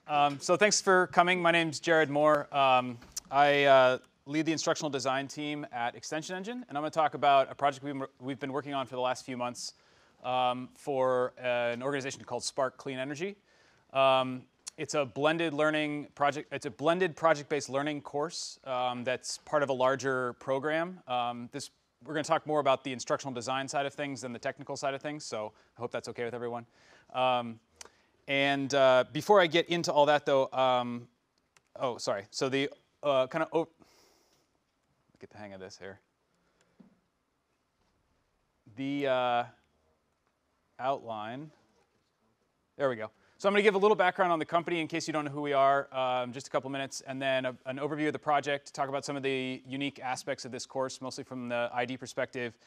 So thanks for coming. My name's Jared Moore. I lead the instructional design team at ExtensionEngine, and I'm going to talk about a project we've been working on for the last few months for an organization called Spark Clean Energy. It's a blended learning project. It's a blended project-based learning course that's part of a larger program. We're going to talk more about the instructional design side of things than the technical side of things, so I hope that's okay with everyone. Before I get into all that, though, oh, sorry. So the get the hang of this here. The outline. There we go. So I'm going to give a little background on the company in case you don't know who we are, just a couple minutes, and then an overview of the project, talk about some of the unique aspects of this course, mostly from the ID perspective,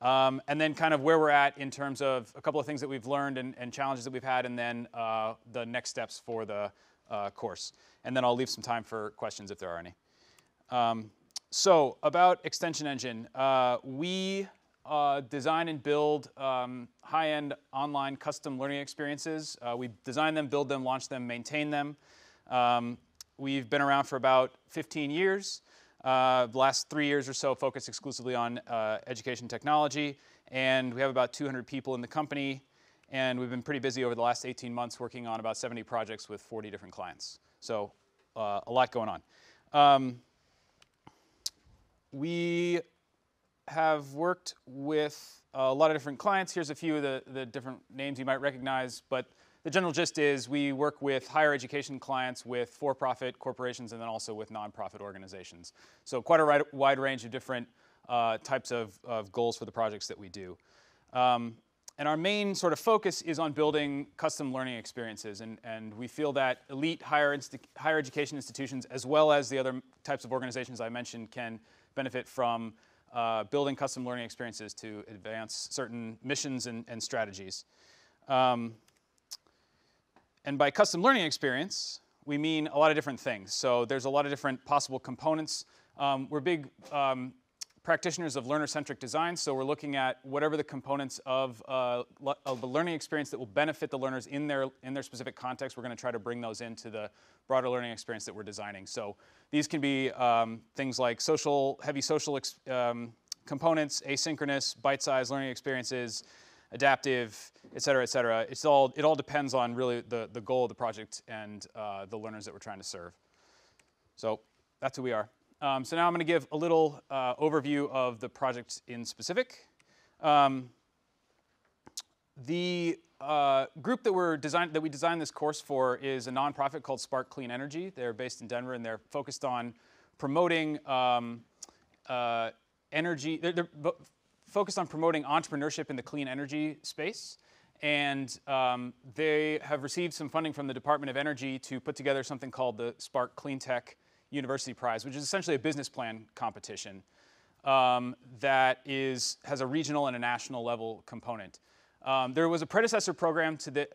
and then kind of where we're at in terms of a couple of things that we've learned and challenges that we've had, and then the next steps for the course. And then I'll leave some time for questions if there are any. So about ExtensionEngine, we design and build high-end online custom learning experiences. We design them, build them, launch them, maintain them. We've been around for about 15 years. The last 3 years or so focused exclusively on education technology, and we have about 200 people in the company, and we've been pretty busy over the last 18 months working on about 70 projects with 40 different clients. So a lot going on. We have worked with a lot of different clients. Here's a few of the different names you might recognize, but the general gist is we work with higher education clients, with for-profit corporations, and then also with nonprofit organizations. So quite a wide range of different types of goals for the projects that we do. And our main sort of focus is on building custom learning experiences, and we feel that elite higher education institutions, as well as the other types of organizations I mentioned, can benefit from building custom learning experiences to advance certain missions and strategies. And by custom learning experience, we mean a lot of different things. So there's a lot of different possible components. We're big practitioners of learner-centric design, so we're looking at whatever the components of the learning experience that will benefit the learners in their specific context. We're going to try to bring those into the broader learning experience that we're designing. So these can be things like heavy social components, asynchronous, bite-sized learning experiences, adaptive, et cetera, et cetera. It all depends on really the goal of the project and the learners that we're trying to serve. So that's who we are. So now I'm going to give a little overview of the project in specific. The group that we designed this course for is a nonprofit called Spark Clean Energy. They're based in Denver, and they're focused on promoting energy. They're focused on promoting entrepreneurship in the clean energy space. And they have received some funding from the Department of Energy to put together something called the Spark Clean Tech University Prize, which is essentially a business plan competition that has a regional and a national level component. There was a predecessor program to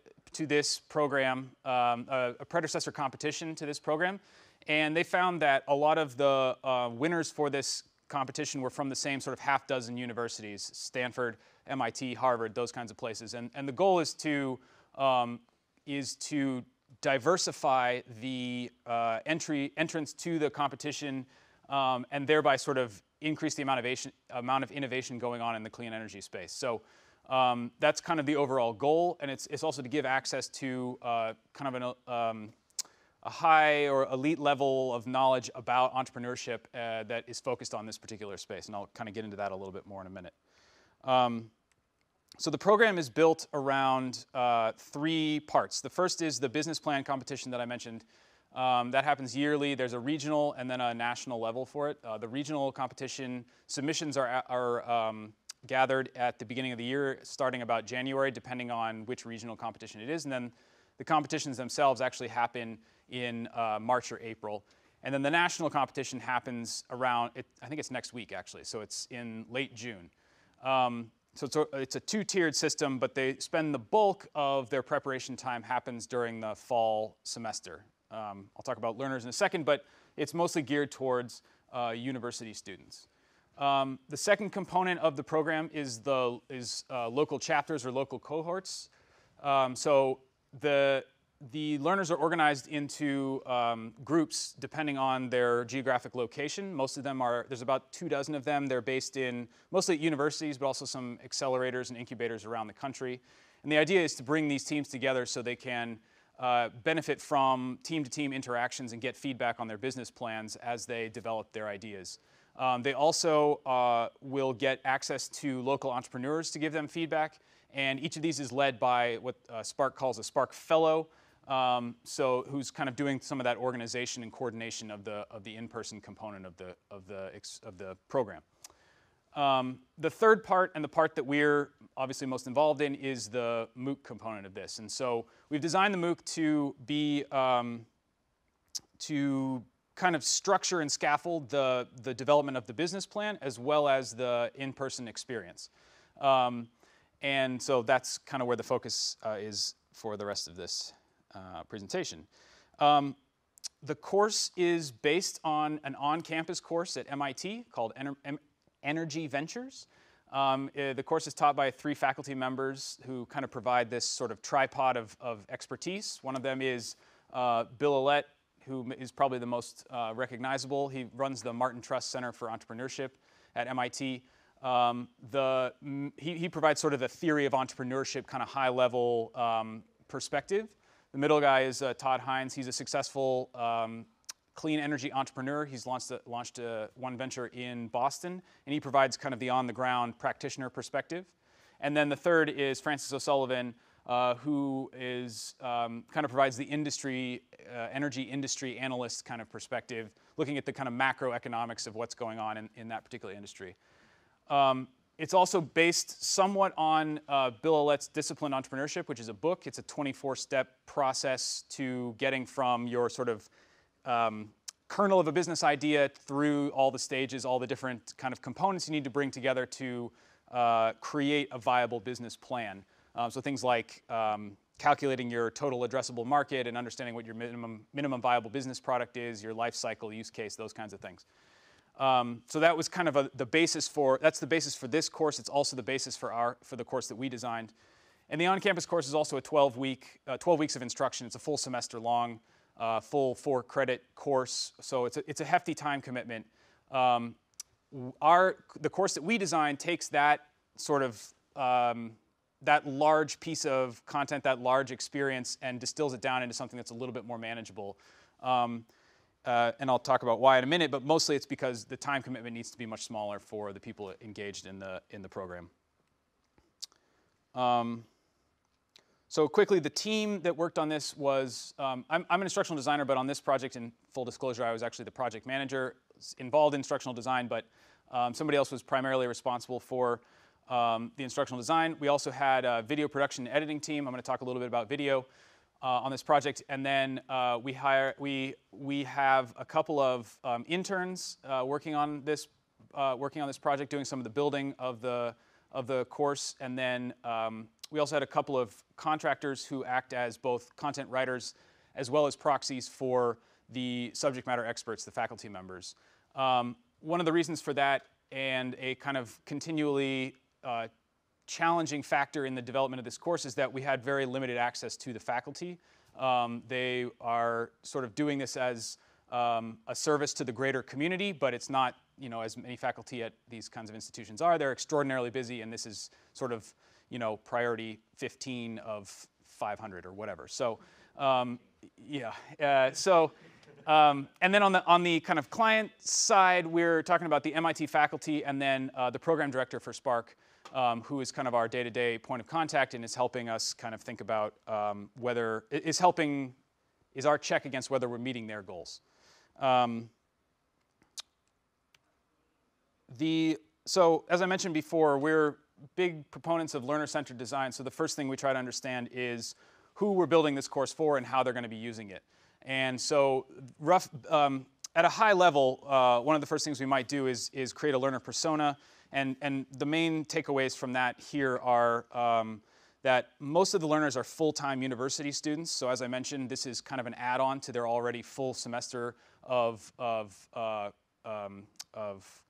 this program, a predecessor competition to this program, and they found that a lot of the winners for this competition were from the same sort of half dozen universities: Stanford, MIT, Harvard, those kinds of places. And the goal is to diversify the entrance to the competition and thereby sort of increase the amount of innovation going on in the clean energy space. So that's kind of the overall goal, and it's also to give access to kind of a high or elite level of knowledge about entrepreneurship that is focused on this particular space, and I'll kind of get into that a little bit more in a minute. So the program is built around 3 parts. The first is the business plan competition that I mentioned. That happens yearly. There's a regional and then a national level for it. The regional competition submissions are gathered at the beginning of the year, starting about January, depending on which regional competition it is. And then the competitions themselves actually happen in March or April. And then the national competition happens around, I think it's next week, actually. So it's in late June. So it's a 2-tiered system, but they spend the bulk of their preparation time happens during the fall semester. I'll talk about learners in a second, but it's mostly geared towards university students. The second component of the program is local chapters or local cohorts. So the the learners are organized into groups depending on their geographic location. Most of them are, there's about 24 of them. They're based in mostly at universities, but also some accelerators and incubators around the country. And the idea is to bring these teams together so they can benefit from team-to-team interactions and get feedback on their business plans as they develop their ideas. They also will get access to local entrepreneurs to give them feedback. And each of these is led by what Spark calls a Spark Fellow, who's kind of doing some of that organization and coordination of the in-person component of the program. The third part, and the part that we're obviously most involved in, is the MOOC component of this. And so we've designed the MOOC to be to kind of structure and scaffold the development of the business plan as well as the in-person experience. And so that's kind of where the focus is for the rest of this presentation. The course is based on an on-campus course at MIT called Energy Ventures. The course is taught by 3 faculty members who kind of provide this sort of tripod of expertise. One of them is Bill Ouellette, who is probably the most recognizable. He runs the Martin Trust Center for Entrepreneurship at MIT. He provides sort of the theory of entrepreneurship, kind of high-level perspective. The middle guy is Todd Hines. He's a successful clean energy entrepreneur. He's launched one venture in Boston, and he provides kind of the on-the-ground practitioner perspective. And then the third is Francis O'Sullivan, who is kind of provides the energy industry analyst kind of perspective, looking at the kind of macroeconomics of what's going on in that particular industry. It's also based somewhat on Bill Ouellette's Disciplined Entrepreneurship, which is a book. It's a 24-step process to getting from your sort of kernel of a business idea through all the stages, all the different kind of components you need to bring together to create a viable business plan. So things like calculating your total addressable market and understanding what your minimum viable business product is, your life cycle, use case, those kinds of things. So that was kind of the basis for this course. It's also the basis for the course that we designed. And the on-campus course is also a 12 weeks of instruction. It's a full semester long, full 4-credit course. So it's a hefty time commitment. The course that we designed takes that sort of that large piece of content, that large experience, and distills it down into something that's a little bit more manageable. And I'll talk about why in a minute, but mostly it's because the time commitment needs to be much smaller for the people engaged in the program. So quickly, the team that worked on this was, I'm an instructional designer, but on this project, in full disclosure, I was actually the project manager involved in instructional design, but somebody else was primarily responsible for the instructional design. We also had a video production and editing team. I'm going to talk a little bit about video on this project, and then we have a couple of interns working on this project, doing some of the building of the course, and then we also had a couple of contractors who act as both content writers as well as proxies for the subject matter experts, the faculty members. One of the reasons for that, and a kind of continually challenging factor in the development of this course, is that we had very limited access to the faculty. They are sort of doing this as a service to the greater community, but it's not, as many faculty at these kinds of institutions are. They're extraordinarily busy, and this is sort of, priority 15 of 500 or whatever. So, yeah. And then on the kind of client side, we're talking about the MIT faculty, and then the program director for Spark, who is kind of our day-to-day point of contact and is helping us kind of think about is our check against whether we're meeting their goals. So as I mentioned before, we're big proponents of learner-centered design. So the first thing we try to understand is who we're building this course for and how they're going to be using it. And so at a high level, one of the first things we might do is create a learner persona. And the main takeaways from that here are that most of the learners are full-time university students. So as I mentioned, this is kind of an add-on to their already full semester of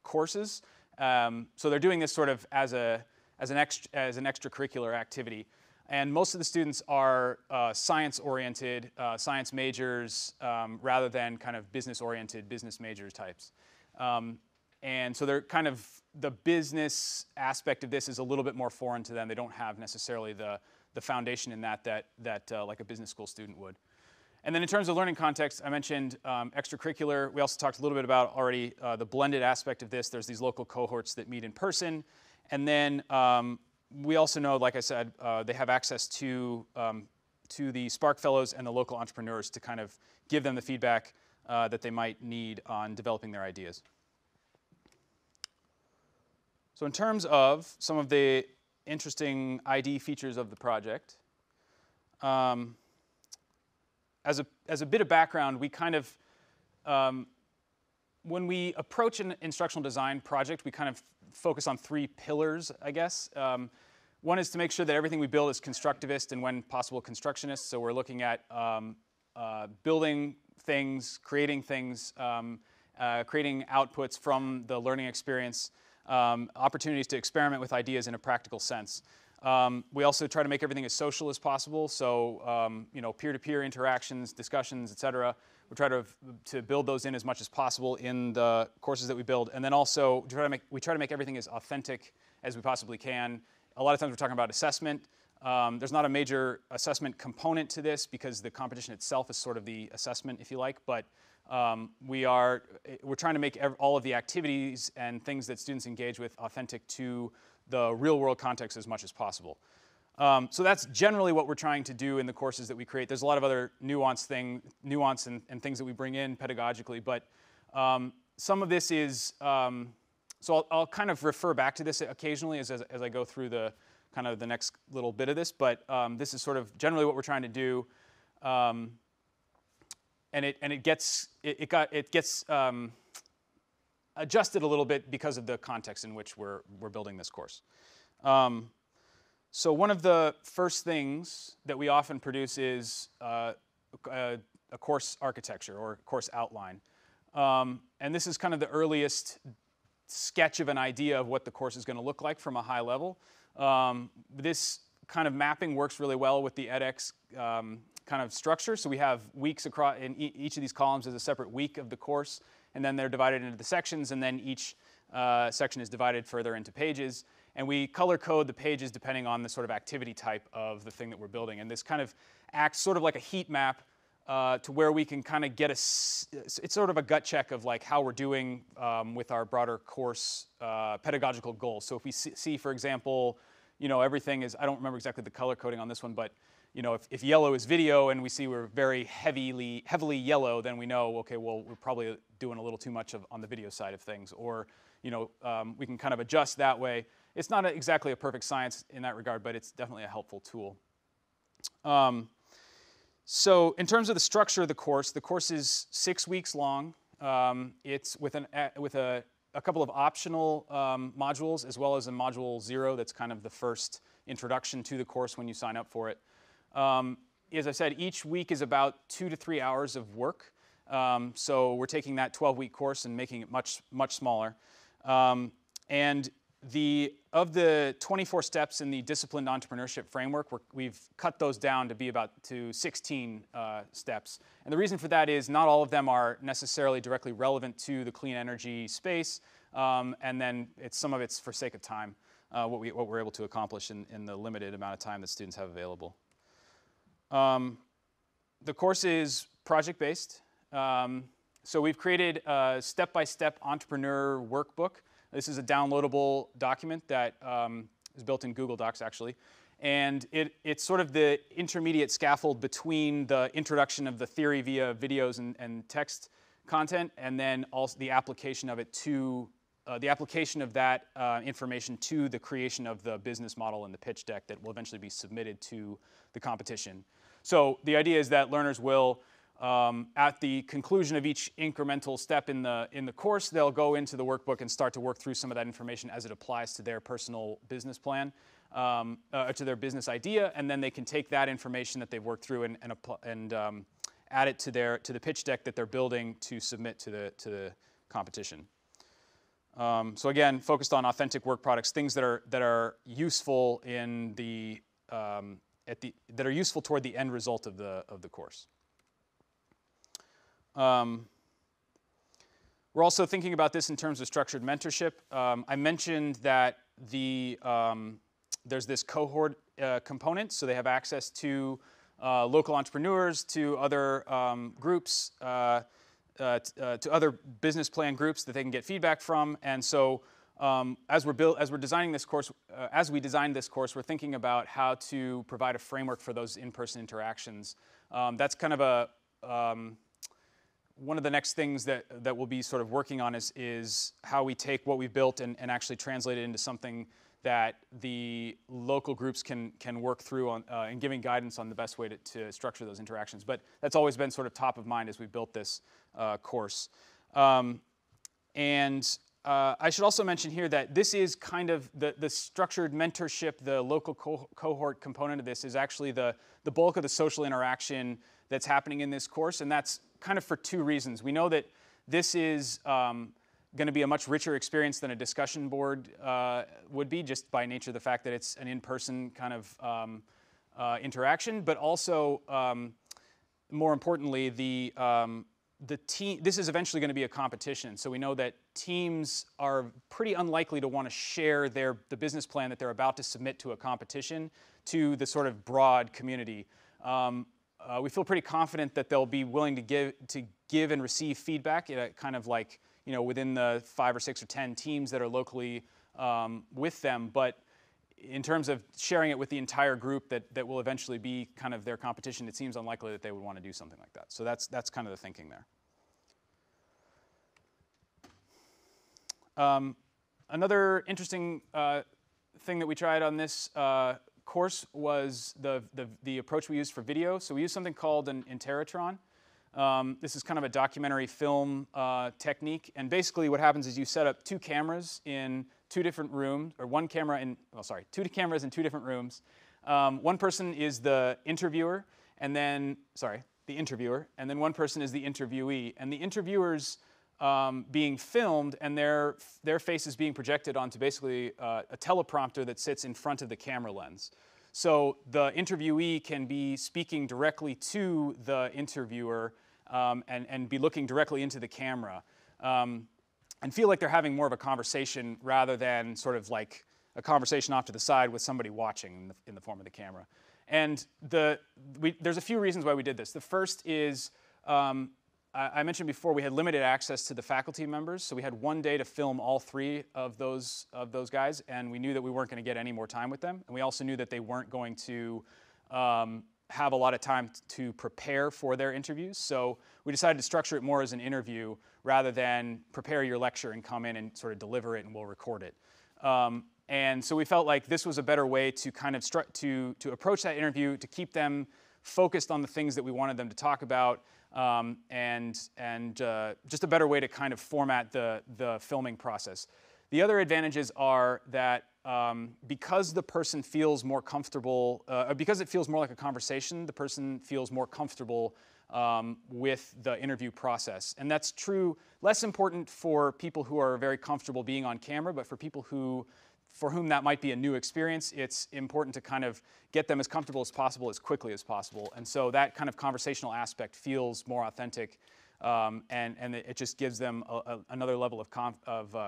courses. So they're doing this sort of as an extracurricular activity. And most of the students are science-oriented, science majors, rather than kind of business-oriented, business major types. And so they're kind of, the business aspect of this is a little bit more foreign to them. They don't have necessarily the foundation in that like a business school student would. And then in terms of learning context, I mentioned extracurricular. We also talked a little bit about already the blended aspect of this. There's these local cohorts that meet in person. And then we also know, like I said, they have access to the Spark Fellows and the local entrepreneurs to kind of give them the feedback that they might need on developing their ideas. So in terms of some of the interesting ID features of the project, as a bit of background, we kind of, when we approach an instructional design project, we kind of focus on 3 pillars, I guess. One is to make sure that everything we build is constructivist and when possible constructionist. So we're looking at building things, creating outputs from the learning experience, opportunities to experiment with ideas in a practical sense. We also try to make everything as social as possible, so peer-to-peer interactions, discussions, etc. We try to build those in as much as possible in the courses that we build, and then also we try to make everything as authentic as we possibly can. A lot of times we're talking about assessment. There's not a major assessment component to this because the competition itself is sort of the assessment, if you like, but we're trying to make all of the activities and things that students engage with authentic to the real-world context as much as possible. So that's generally what we're trying to do in the courses that we create. There's a lot of other nuance and things that we bring in pedagogically, but some of this is, so I'll kind of refer back to this occasionally as I go through the next little bit of this, but this is sort of generally what we're trying to do. And it gets adjusted a little bit because of the context in which we're building this course. So one of the first things that we often produce is a course architecture or course outline. And this is kind of the earliest sketch of an idea of what the course is going to look like from a high level. This kind of mapping works really well with the edX kind of structure. So we have weeks across, in each of these columns is a separate week of the course, and then they're divided into the sections, and then each section is divided further into pages. And we color code the pages depending on the sort of activity type of the thing that we're building. And this kind of acts sort of like a heat map to where we can kind of get it's sort of a gut check of like how we're doing with our broader course pedagogical goals. So if we see, for example, everything is, I don't remember exactly the color coding on this one, but if yellow is video and we see we're very heavily yellow, then we know, okay, well, we're probably doing a little too much on the video side of things. Or, we can kind of adjust that way. It's not exactly a perfect science in that regard, but it's definitely a helpful tool. So in terms of the structure of the course is 6 weeks long. It's with a couple of optional modules, as well as a module 0 that's kind of the first introduction to the course when you sign up for it. As I said, each week is about 2 to 3 hours of work. So we're taking that 12-week course and making it much, much smaller. And of the 24 steps in the disciplined entrepreneurship framework, we've cut those down to be about 16 steps. And the reason for that is not all of them are necessarily directly relevant to the clean energy space. And then some of it's for sake of time, what we're able to accomplish in the limited amount of time that students have available. The course is project-based. So we've created a step-by-step entrepreneur workbook. This is a downloadable document that is built in Google Docs, actually. And it's sort of the intermediate scaffold between the introduction of the theory via videos and text content, and then also the application of it to the application of that information to the creation of the business model and the pitch deck that will eventually be submitted to the competition. So the idea is that learners will, at the conclusion of each incremental step in the course, they'll go into the workbook and start to work through some of that information as it applies to their personal business plan, to their business idea, and then they can take that information that they've worked through and add it to the pitch deck that they're building to submit to the competition. So again, focused on authentic work products, things that are useful in the that are useful toward the end result of the course. We're also thinking about this in terms of structured mentorship. I mentioned that there's this cohort component, so they have access to local entrepreneurs, to other groups, to other business plan groups that they can get feedback from. And so as we designed this course, we're thinking about how to provide a framework for those in-person interactions. That's kind of one of the next things that we'll be sort of working on is how we take what we've built and actually translate it into something that the local groups can work through on and giving guidance on the best way to structure those interactions. But that's always been sort of top of mind as we built this course. I should also mention here that this is kind of the structured mentorship, the local cohort component of this is actually the bulk of the social interaction that's happening in this course, and that's kind of for two reasons. We know that this is going to be a much richer experience than a discussion board would be, just by nature of the fact that it's an in-person kind of interaction, but also, more importantly, the team. This is eventually going to be a competition, so we know that teams are pretty unlikely to want to share the business plan that they're about to submit to a competition to the sort of broad community. We feel pretty confident that they'll be willing to give and receive feedback, kind of like, you know, within the 5 or 6 or 10 teams that are locally with them. But in terms of sharing it with the entire group that will eventually be kind of their competition, it seems unlikely that they would want to do something like that. So that's kind of the thinking there. Another interesting thing that we tried on this course was the approach we used for video. So we used something called an Interatron. This is kind of a documentary film technique, and basically what happens is you set up two cameras in two different rooms, or two cameras in two different rooms. One person is the interviewer, and then one person is the interviewee, and the interviewers being filmed, and their faces being projected onto basically a teleprompter that sits in front of the camera lens. So the interviewee can be speaking directly to the interviewer and be looking directly into the camera and feel like they're having more of a conversation rather than sort of like a conversation off to the side with somebody watching in the form of the camera. And there's a few reasons why we did this. The first is, I mentioned before, we had limited access to the faculty members, so we had one day to film all 3 of those guys, and we knew that we weren't going to get any more time with them, and we also knew that they weren't going to have a lot of time to prepare for their interviews, so we decided to structure it more as an interview rather than prepare your lecture and come in and sort of deliver it and we'll record it. And so we felt like this was a better way to kind of to approach that interview, to keep them focused on the things that we wanted them to talk about, and just a better way to kind of format the filming process. The other advantages are that because the person feels more comfortable, because it feels more like a conversation, the person feels more comfortable with the interview process. And that's true, less important for people who are very comfortable being on camera, but for people for whom that might be a new experience, it's important to kind of get them as comfortable as possible as quickly as possible. And so that kind of conversational aspect feels more authentic, and it just gives them another level of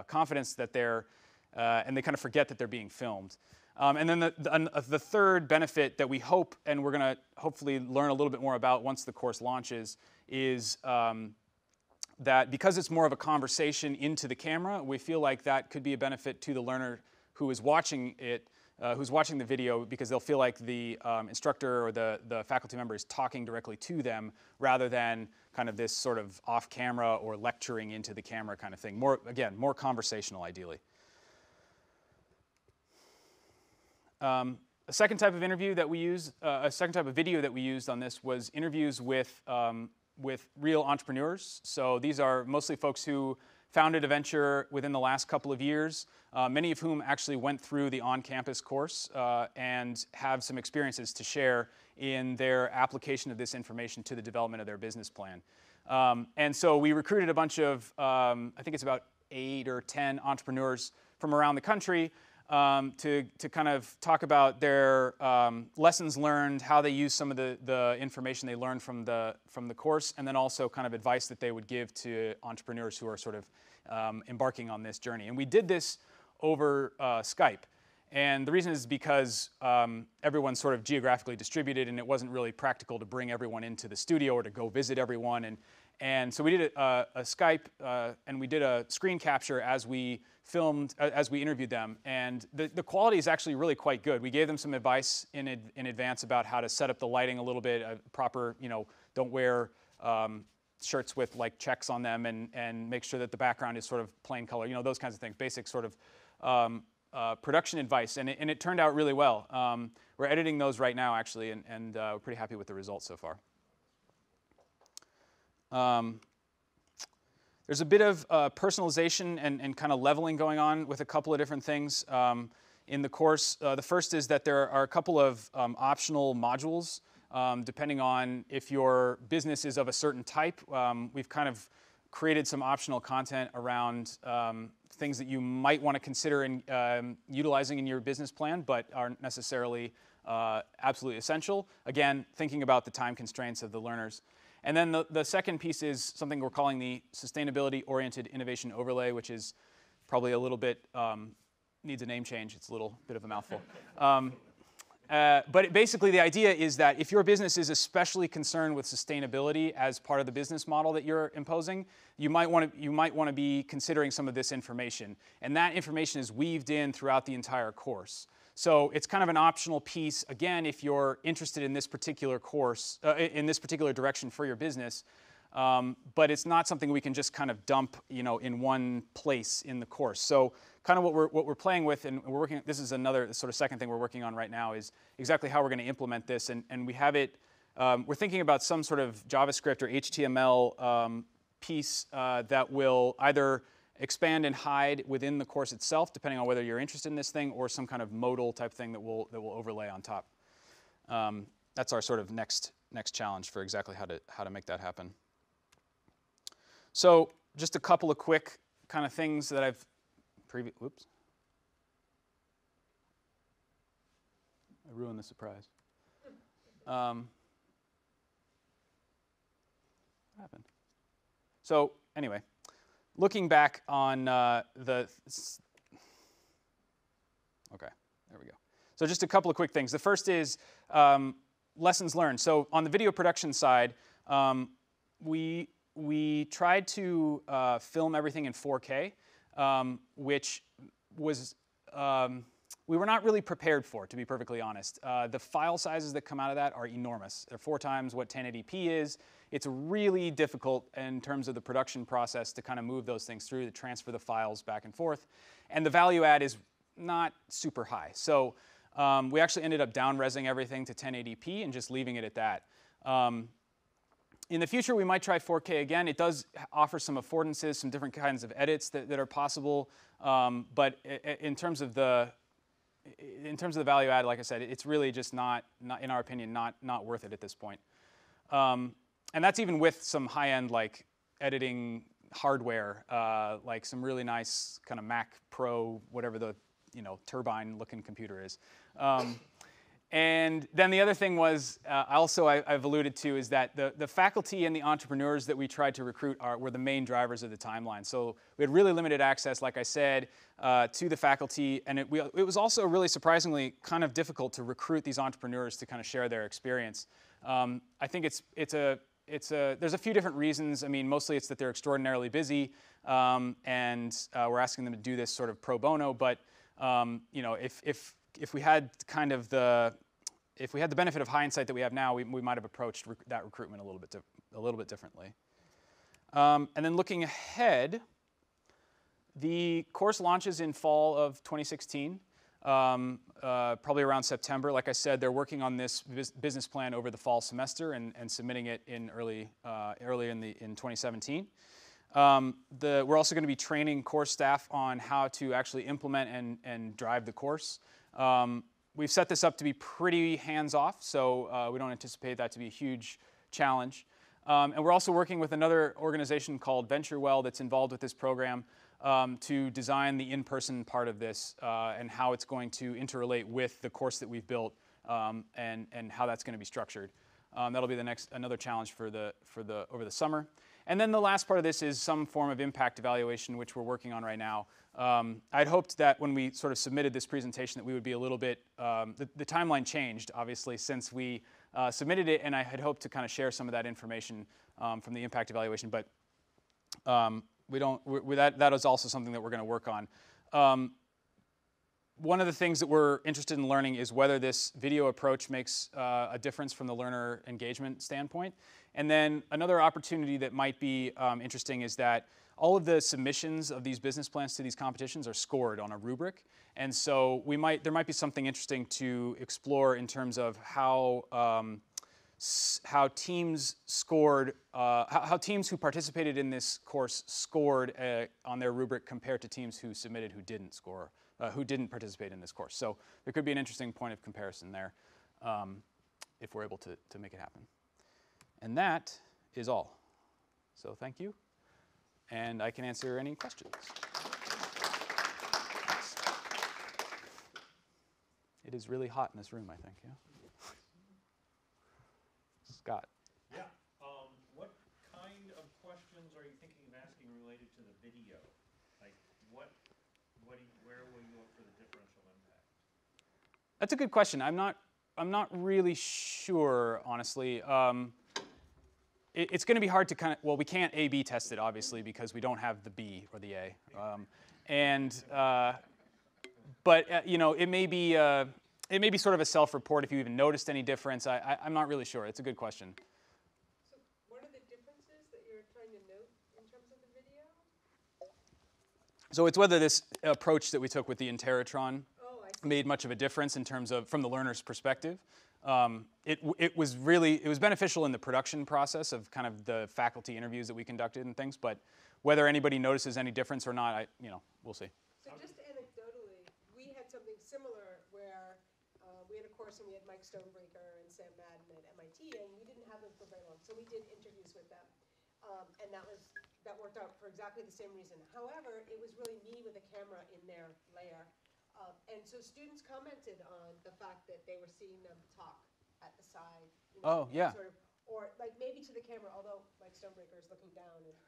confidence that and they kind of forget that they're being filmed. And then the third benefit that we hope, and we're going to hopefully learn a little bit more about once the course launches, is that because it's more of a conversation into the camera, we feel like that could be a benefit to the learner who is watching it, who's watching the video, because they'll feel like the instructor or the faculty member is talking directly to them rather than kind of this sort of off-camera or lecturing into the camera kind of thing. More conversational, ideally. A second type of video that we used on this was interviews with real entrepreneurs. So these are mostly folks who founded a venture within the last couple of years, many of whom actually went through the on-campus course and have some experiences to share in their application of this information to the development of their business plan. And so we recruited a bunch of, I think it's about 8 or 10 entrepreneurs from around the country, to kind of talk about their lessons learned, how they use some of the information they learned from the course, and then also kind of advice that they would give to entrepreneurs who are sort of embarking on this journey. And we did this over Skype. And the reason is because everyone's sort of geographically distributed, and it wasn't really practical to bring everyone into the studio or to go visit everyone. And so we did a Skype, and we did a screen capture as we filmed, as we interviewed them. And the quality is actually really quite good. We gave them some advice in advance about how to set up the lighting a little bit, proper, don't wear shirts with like checks on them, and make sure that the background is sort of plain color, those kinds of things, basic sort of production advice, and it turned out really well. We're editing those right now, actually, and we're pretty happy with the results so far. There's a bit of personalization and kind of leveling going on with a couple of different things in the course. The first is that there are a couple of optional modules, depending on if your business is of a certain type. We've kind of created some optional content around things that you might want to consider in utilizing in your business plan, but aren't necessarily absolutely essential. Again, thinking about the time constraints of the learners. And then the second piece is something we're calling the Sustainability-Oriented Innovation Overlay, which is probably a little bit, needs a name change. It's a little bit of a mouthful. But basically the idea is that if your business is especially concerned with sustainability as part of the business model that you're imposing, you might want to be considering some of this information. And that information is weaved in throughout the entire course. So it's kind of an optional piece, again, if you're interested in this particular course, in this particular direction for your business. But it's not something we can just kind of dump, in one place in the course. So kind of what we're playing with, and we're working. This is another sort of second thing we're working on right now, is exactly how we're going to implement this. And we have it. We're thinking about some sort of JavaScript or HTML piece that will either expand and hide within the course itself, depending on whether you're interested in this thing, or some kind of modal type thing that will overlay on top. That's our sort of next challenge for exactly how to make that happen. So just a couple of quick kind of things that I've whoops. I ruined the surprise. What happened? So anyway, looking back on okay, there we go. So just a couple of quick things. The first is lessons learned. So on the video production side, we tried to film everything in 4K, which was we were not really prepared for, to be perfectly honest. The file sizes that come out of that are enormous. They're 4 times what 1080p is. It's really difficult in terms of the production process to kind of move those things through, to transfer the files back and forth. And the value add is not super high. So we actually ended up down-resing everything to 1080p and just leaving it at that. In the future, we might try 4K again. It does offer some affordances, some different kinds of edits that are possible. But in terms of the value add, like I said, it's really just not in our opinion, not worth it at this point. And that's even with some high-end like editing hardware, like some really nice kind of Mac Pro, whatever the turbine-looking computer is. And then the other thing was, I've alluded to, is that the faculty and the entrepreneurs that we tried to recruit were the main drivers of the timeline. So we had really limited access, like I said, to the faculty, and it was also really surprisingly kind of difficult to recruit these entrepreneurs to kind of share their experience. I think there's a few different reasons. I mean, mostly it's that they're extraordinarily busy, and we're asking them to do this sort of pro bono. But if we had kind of the benefit of hindsight that we have now, we might have approached that recruitment a little bit differently. And then looking ahead, the course launches in fall of 2016, probably around September. Like I said, they're working on this business plan over the fall semester and submitting it in early in 2017. We're also going to be training course staff on how to actually implement and drive the course. We've set this up to be pretty hands-off, so we don't anticipate that to be a huge challenge. And we're also working with another organization called VentureWell that's involved with this program. to design the in-person part of this and how it's going to interrelate with the course that we've built and how that's going to be structured. That'll be another challenge for over the summer. And then the last part of this is some form of impact evaluation, which we're working on right now. I'd hoped that when we sort of submitted this presentation that we would be a little bit, the timeline changed, obviously, since we submitted it, and I had hoped to kind of share some of that information from the impact evaluation, but that is also something that we're going to work on. One of the things that we're interested in learning is whether this video approach makes a difference from the learner engagement standpoint. And then another opportunity that might be interesting is that all of the submissions of these business plans to these competitions are scored on a rubric. And so there might be something interesting to explore in terms of how teams scored, how teams who participated in this course scored on their rubric compared to teams who submitted who didn't score. Who didn't participate in this course. So there could be an interesting point of comparison there if we're able to make it happen. And that is all. So thank you. And I can answer any questions. Thanks. It is really hot in this room, I think, yeah? Scott. Yeah. What kind of questions are you thinking of asking related to the video? Like, where will you look for the differential impact? That's a good question. I'm not really sure, honestly. It's going to be hard to kind of, well, we can't A/B test it, obviously, because we don't have the B or the A. But you know, it may be sort of a self-report if you even noticed any difference. I'm not really sure. It's a good question. So what are the differences that you're trying to note in terms of the video? So it's whether this approach that we took with the Interrotron made much of a difference in terms of, from the learner's perspective. It was beneficial in the production process of kind of the faculty interviews that we conducted and things, but whether anybody notices any difference or not, we'll see. So just anecdotally, we had something similar where we had a course and we had Mike Stonebreaker and Sam Madden at MIT, and we didn't have them for very long, so we did interviews with them, and that worked out for exactly the same reason. However, it was really me with a camera in their layer. And so students commented on the fact that they were seeing them talk at the side. Oh, yeah. Sort of, or like maybe to the camera, although Mike Stonebreaker is looking down. And,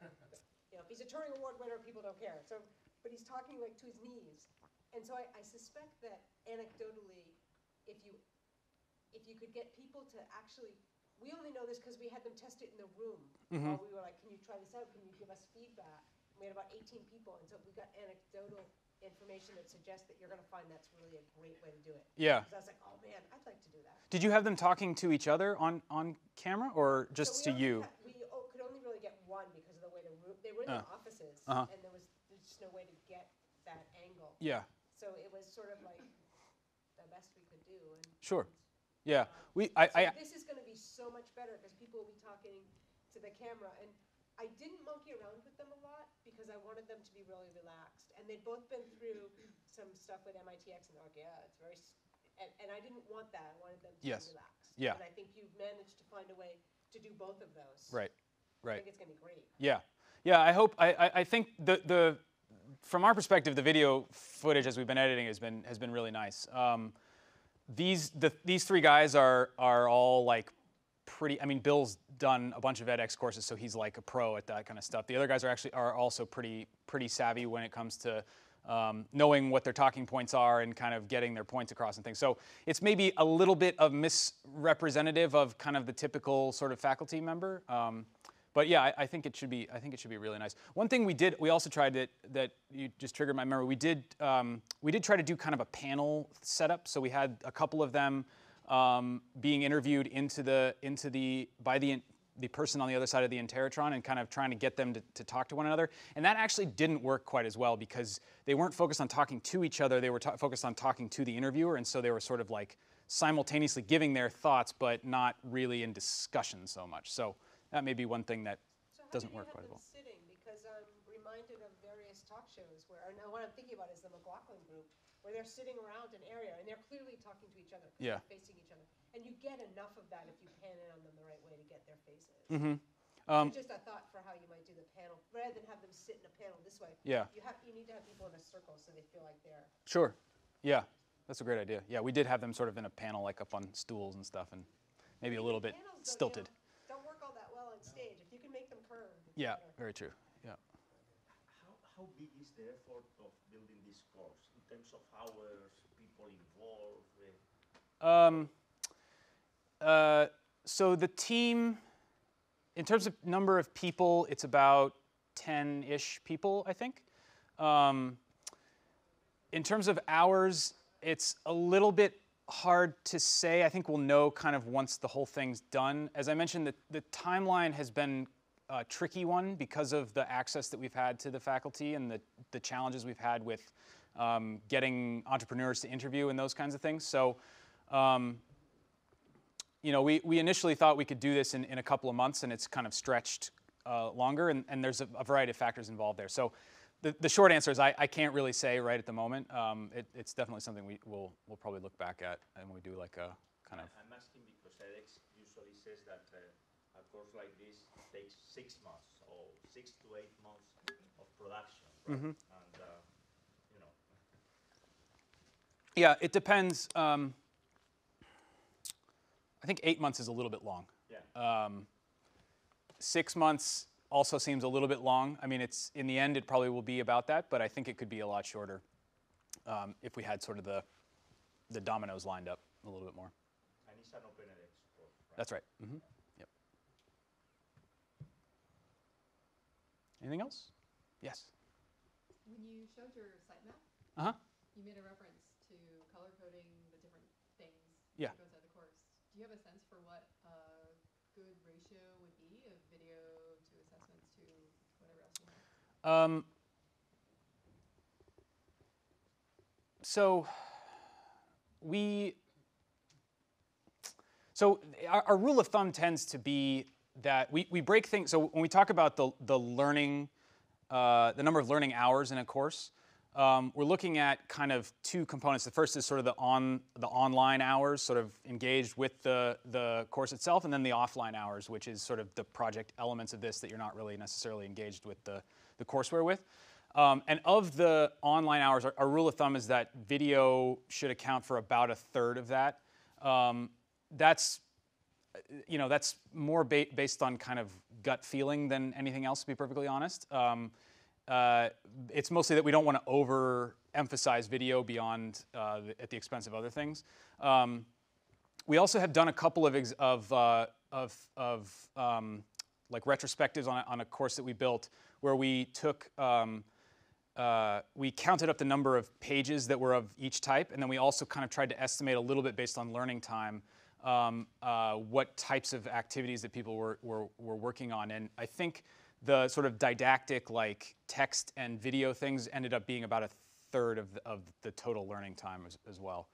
if he's a Turing Award winner, people don't care. So, but he's talking like to his knees. And so I suspect that anecdotally, if you could get people to actually, we only know this because we had them test it in the room. While we were like, can you try this out? Can you give us feedback? We had about 18 people, and so we got anecdotal information that suggests that you're going to find that's really a great way to do it. Yeah. Because I was like, oh man, I'd like to do that. Did you have them talking to each other on camera or just to you? We could only really get one because of the way they were in their offices, Uh-huh. and there's just no way to get that angle. Yeah. So it was sort of like the best we could do. And, Sure. Yeah. this is going to be so much better because people will be talking to the camera. And I didn't monkey around with them a lot because I wanted them to be really relaxed. And they'd both been through some stuff with MITx, and they're like, yeah, it's very, and I didn't want that. I wanted them to be relaxed. Yeah. And I think you've managed to find a way to do both of those. Right. I think it's going to be great. Yeah. Yeah, I think from our perspective, the video footage as we've been editing has been really nice. These three guys are all like pretty, I mean, Bill's done a bunch of edX courses, so he's like a pro at that kind of stuff. The other guys are also pretty savvy when it comes to knowing what their talking points are and kind of getting their points across and things. So it's maybe a little bit of misrepresentative of kind of the typical sort of faculty member. But yeah, I think it should be really nice. One thing we also tried that you just triggered my memory. We did try to do kind of a panel setup. So we had a couple of them being interviewed by the person on the other side of the Interrotron and kind of trying to get them to talk to one another. And that actually didn't work quite as well because they weren't focused on talking to each other. They were focused on talking to the interviewer, and so they were sort of like simultaneously giving their thoughts, but not really in discussion so much. So that may be one thing that doesn't work quite as well. Sitting, because I'm reminded of various talk shows where, now what I'm thinking about is the McLaughlin group, where they're sitting around an area and they're clearly talking to each other, Yeah. they're facing each other. And you get enough of that if you pan in on them the right way to get their faces. Mm-hmm. So just a thought for how how you might do the panel, rather than have them sit in a panel this way. Yeah. You need to have people in a circle so they feel like they're. Sure. Yeah. That's a great idea. Yeah, we did have them sort of in a panel, like up on stools and stuff, and maybe a little bit Panels stilted. Don't work all that well on stage. If you can make them curved, it's Yeah, better. very true. Yeah. How big is the effort of building this course in terms of hours, people involved? So the team, in terms of number of people, it's about 10-ish people, I think. In terms of hours, it's a little bit hard to say. I think we'll know kind of once the whole thing's done. As I mentioned, the timeline has been a tricky one because of the access that we've had to the faculty and the challenges we've had with getting entrepreneurs to interview and those kinds of things. So, you know, we initially thought we could do this in a couple of months, and it's kind of stretched longer, and there's a variety of factors involved there. So the short answer is I can't really say right at the moment. It's definitely something we'll probably look back at, and we do like a kind of. I'm asking because edX usually says that a course like this takes 6 months or 6 to 8 months of production, right? Mm-hmm. And you know. Yeah, it depends. I think 8 months is a little bit long. Yeah. 6 months also seems a little bit long. I mean, it's in the end, it probably will be about that, but I think it could be a lot shorter if we had sort of the dominoes lined up a little bit more. And it's an open edX course, right? That's right. Mm-hmm. Yep. Anything else? Yes. When you showed your sitemap, you made a reference to color coding the different things Yeah. that go inside the course. Do you have a sense for what a good ratio would be of video to assessments to whatever else you have? So our rule of thumb tends to be that we break things. So when we talk about the learning, the number of learning hours in a course, we're looking at kind of two components. The first is sort of the online hours, sort of engaged with the course itself, and then the offline hours, which is sort of the project elements of this that you're not really necessarily engaged with the courseware with. And of the online hours, our rule of thumb is that video should account for about a third of that. That's more based on kind of gut feeling than anything else, to be perfectly honest. It's mostly that we don't want to overemphasize video beyond at the expense of other things. We also have done a couple of like retrospectives on a course that we built, where we took we counted up the number of pages that were of each type, and then we also kind of tried to estimate a little bit based on learning time what types of activities that people were working on. And I think the sort of didactic, like text and video things, ended up being about a third of the total learning time as well,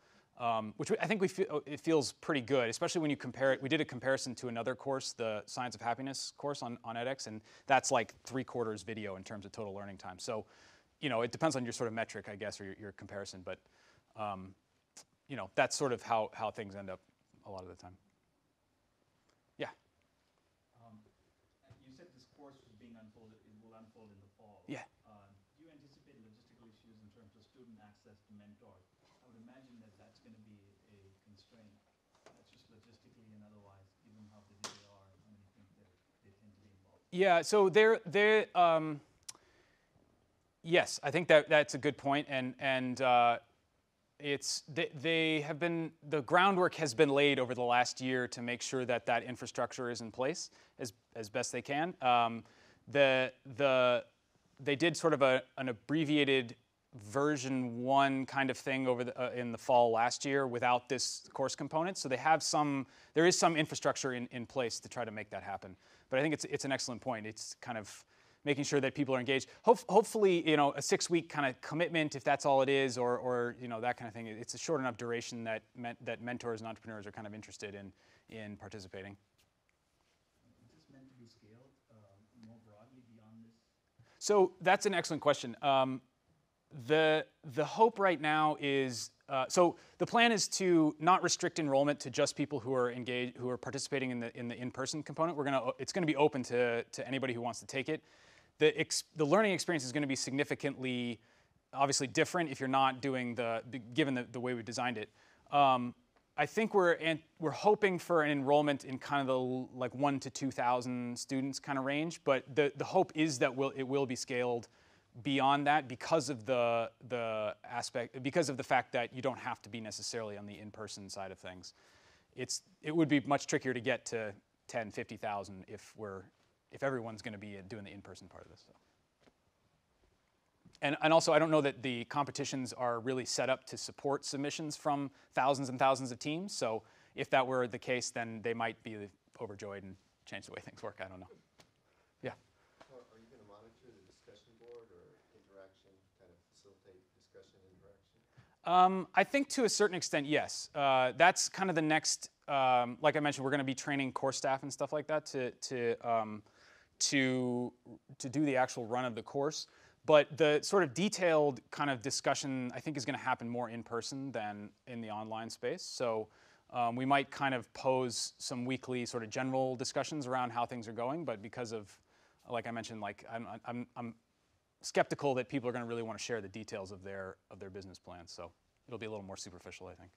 which I think it feels pretty good, especially when you compare it. We did a comparison to another course, the Science of Happiness course on edX, and that's like 3/4 video in terms of total learning time. So, you know, it depends on your sort of metric, I guess, or your comparison, but you know, that's sort of how things end up a lot of the time. Yeah. You said this course was being unfolded, it will unfold in the fall. Yeah. Do you anticipate logistical issues in terms of student access to mentors? I would imagine that that's going to be a constraint, just logistically and otherwise, given how busy they are and how many things they tend to be involved. Yeah, so yes, I think that's a good point, and the groundwork has been laid over the last year to make sure that infrastructure is in place as best they can. They did sort of an abbreviated version 1 kind of thing in the fall last year without this course component. So there is some infrastructure in place to try to make that happen. But I think it's an excellent point. It's kind of making sure that people are engaged. Hopefully, you know, a 6-week kind of commitment, if that's all it is, or you know, that kind of thing. It's a short enough duration that mentors and entrepreneurs are kind of interested in participating. Is this meant to be scaled more broadly beyond this? So that's an excellent question. The hope right now is, so the plan is to not restrict enrollment to just people who are engaged, who are participating in the in-person component. It's gonna be open to anybody who wants to take it. The learning experience is gonna be significantly, obviously different if you're not doing given the way we designed it. I think we're hoping for an enrollment in kind of the like 1,000 to 2,000 students kind of range, but the hope is that it will be scaled beyond that because of because of the fact that you don't have to be necessarily on the in-person side of things. It would be much trickier to get to 10, 50,000 if everyone's going to be doing the in-person part of this. So. And also, I don't know that the competitions are really set up to support submissions from thousands and thousands of teams. So if that were the case, then they might be overjoyed and change the way things work. I don't know. Yeah. Are you going to monitor the discussion board or interaction, kind of facilitate discussion and interaction? I think to a certain extent, yes. That's kind of the next. Like I mentioned, we're going to be training course staff and stuff like that to do the actual run of the course. But the sort of detailed kind of discussion, I think, is going to happen more in person than in the online space. So we might kind of pose some weekly sort of general discussions around how things are going. But because of, like I mentioned, like I'm skeptical that people are going to really want to share the details of their business plans. So it'll be a little more superficial, I think.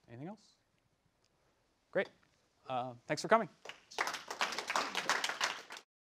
Anything else? Great. Thanks for coming.